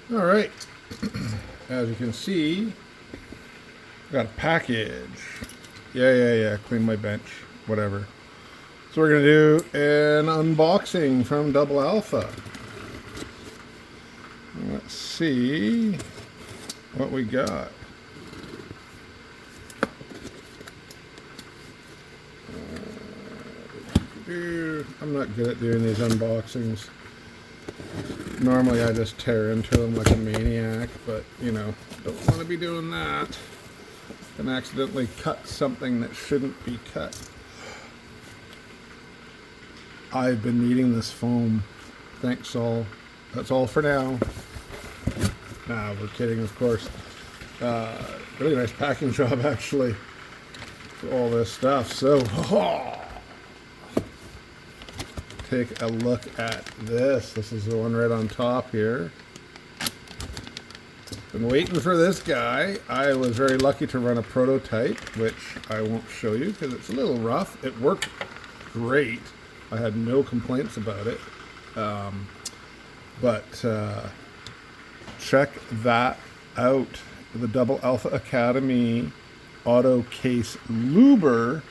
All right. As you can see, got a package. Yeah. Clean my bench. Whatever. So we're gonna do an unboxing from Double Alpha. Let's see what we got. I'm not good at doing these unboxings. Normally I just tear into them like a maniac, but you know, don't want to be doing that and accidentally cut something that shouldn't be cut. I've been needing this foam. Thanks all. That's all for now. Nah, we're kidding, of course. Really nice packing job actually for all this stuff. So take a look at this. This is the one right on top here. Been waiting for this guy. I was very lucky to run a prototype, which I won't show you because it's a little rough. It worked great. I had no complaints about it. But check that out. The Double Alpha Academy auto case Luber,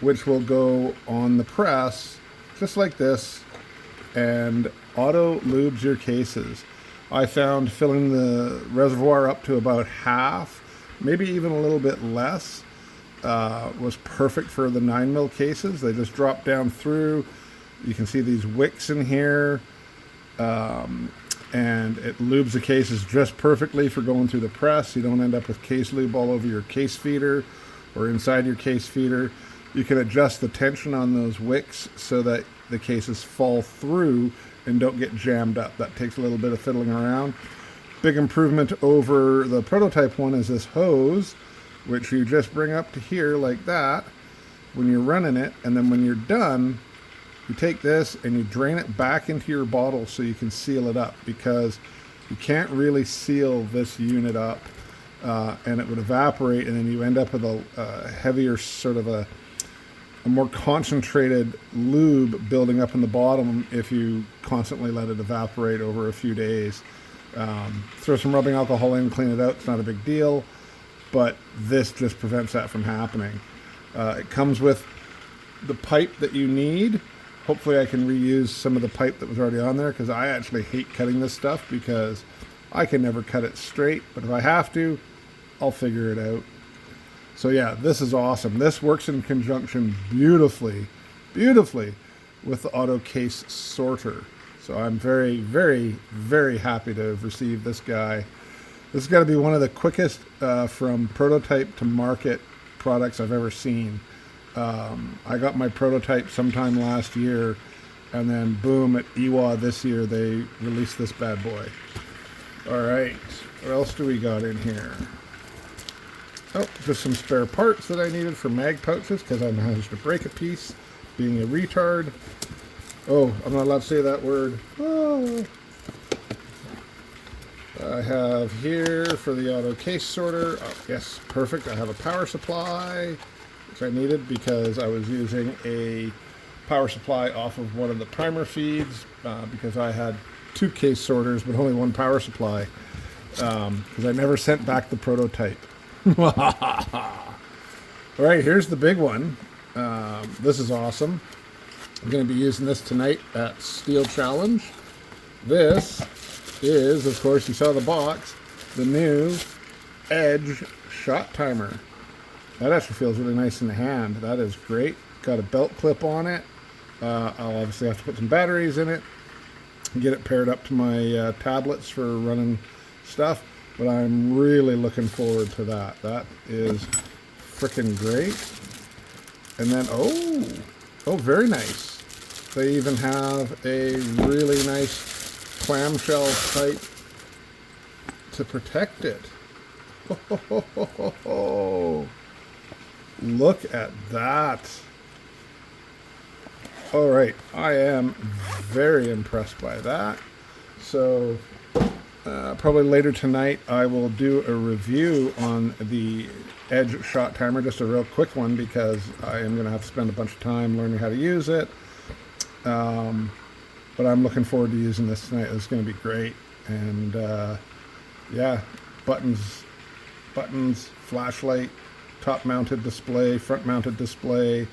which will go on the press just like this and auto lubes your cases. I found filling the reservoir up to about half, maybe even a little bit less, was perfect for the 9mm cases. They just drop down through. You can see these wicks in here, and it lubes the cases just perfectly for going through the press. You don't end up with case lube all over your case feeder or inside your case feeder. You can adjust the tension on those wicks so that the cases fall through and don't get jammed up. That takes a little bit of fiddling around. Big improvement over the prototype one is this hose, which you just bring up to here like that when you're running it, and then when you're done, you take this and you drain it back into your bottle so you can seal it up, because you can't really seal this unit up and it would evaporate, and then you end up with a heavier sort of a more concentrated lube building up in the bottom if you constantly let it evaporate over a few days. Throw some rubbing alcohol in, clean it out, it's not a big deal, but this just prevents that from happening. It comes with the pipe that you need. Hopefully I can reuse some of the pipe that was already on there, because I actually hate cutting this stuff because I can never cut it straight, but if I have to, I'll figure it out. So yeah, this is awesome. This works in conjunction beautifully with the auto case sorter. So I'm very happy to have received this guy. This is got to be one of the quickest from prototype to market products I've ever seen. I got my prototype sometime last year, and then boom, at EWA this year they released this bad boy. All right, what else do we got in here? Oh, just some spare parts that I needed for mag pouches, because I managed to break a piece being a retard. Oh, I'm not allowed to say that word. Oh. I have here for the auto case sorter. Oh, yes, perfect. I have a power supply, which I needed because I was using a power supply off of one of the primer feeds because I had 2 case sorters but only 1 power supply because I never sent back the prototype. All right, here's the big one. This is awesome. I'm going to be using this tonight at Steel Challenge. This is, of course, you saw the box, the new Edge shot timer. That actually feels really nice in the hand. That is great. Got a belt clip on it. I'll obviously have to put some batteries in it and get it paired up to my tablets for running stuff. But I'm really looking forward to that. That is freaking great. And then, oh, very nice. They even have a really nice clamshell type to protect it. Look at that. All right, I am very impressed by that. So probably later tonight I will do a review on the Edge shot timer, just a real quick one, because I am going to have to spend a bunch of time learning how to use it. But I'm looking forward to using this tonight. It's going to be great. And yeah, buttons, flashlight, top mounted display, front mounted display.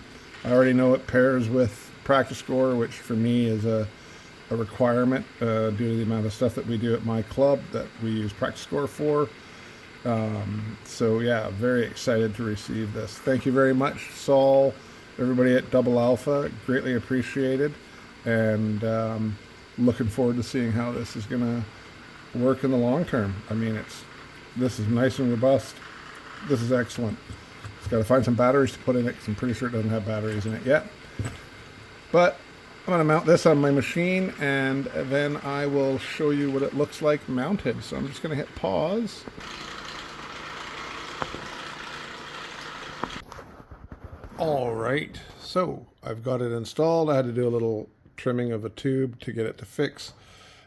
I already know it pairs with Practice Score, which for me is a requirement due to the amount of stuff that we do at my club that we use Practice Score for. So yeah, very excited to receive this. Thank you very much, Saul, everybody at Double Alpha, greatly appreciated, and looking forward to seeing how this is going to work in the long term. I mean, this is nice and robust. This is excellent. It's got to find some batteries to put in it, because I'm pretty sure it doesn't have batteries in it yet. But I'm going to mount this on my machine, and then I will show you what it looks like mounted. So I'm just going to hit pause. All right, so I've got it installed. I had to do a little trimming of a tube to get it to fix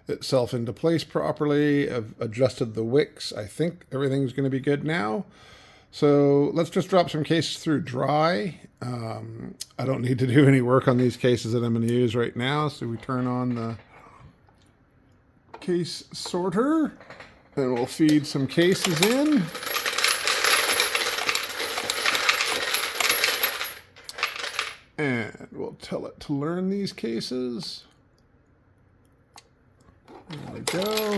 itself into place properly. I've adjusted the wicks. I think everything's going to be good now. So let's just drop some cases through dry. I don't need to do any work on these cases that I'm going to use right now. So we turn on the case sorter, and we'll feed some cases in. And we'll tell it to learn these cases. There we go.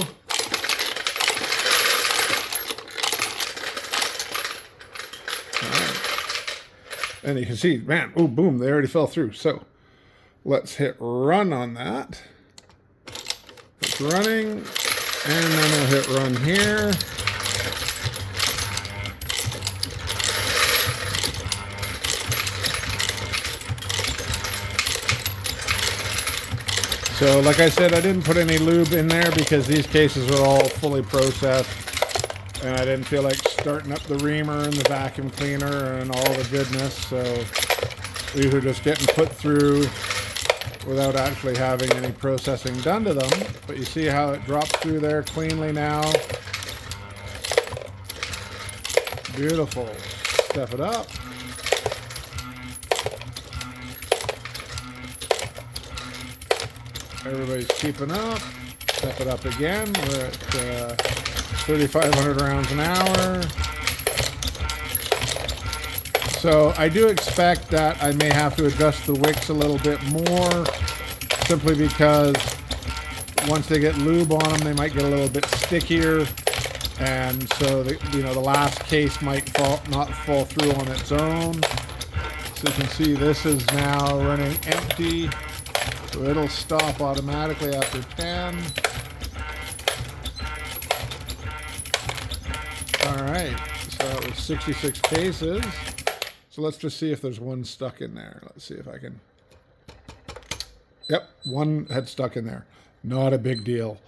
And you can see, man, oh, boom, they already fell through. So let's hit run on that. It's running, and then we'll hit run here. So like I said, I didn't put any lube in there because these cases are all fully processed, and I didn't feel like starting up the reamer and the vacuum cleaner and all the goodness. So these are just getting put through without actually having any processing done to them. But you see how it drops through there cleanly now. Beautiful. Step it up. Everybody's keeping up. Step it up again. We're at 3,500 rounds an hour. So I do expect that I may have to adjust the wicks a little bit more, simply because once they get lube on them, they might get a little bit stickier, and so the last case might not fall through on its own. So you can see this is now running empty. So it'll stop automatically after 10. All right, so that was 66 cases. So let's just see if there's one stuck in there. Let's see if I can. Yep, one had stuck in there. Not a big deal.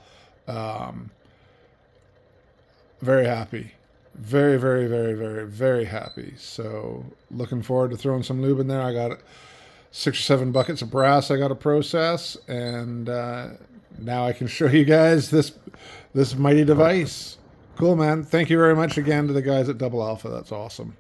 Very happy. Very, very, very, very, very happy. So looking forward to throwing some lube in there. I got 6 or 7 buckets of brass I got to process, and now I can show you guys this mighty device. Cool, man. Thank you very much again to the guys at Double Alpha. That's awesome.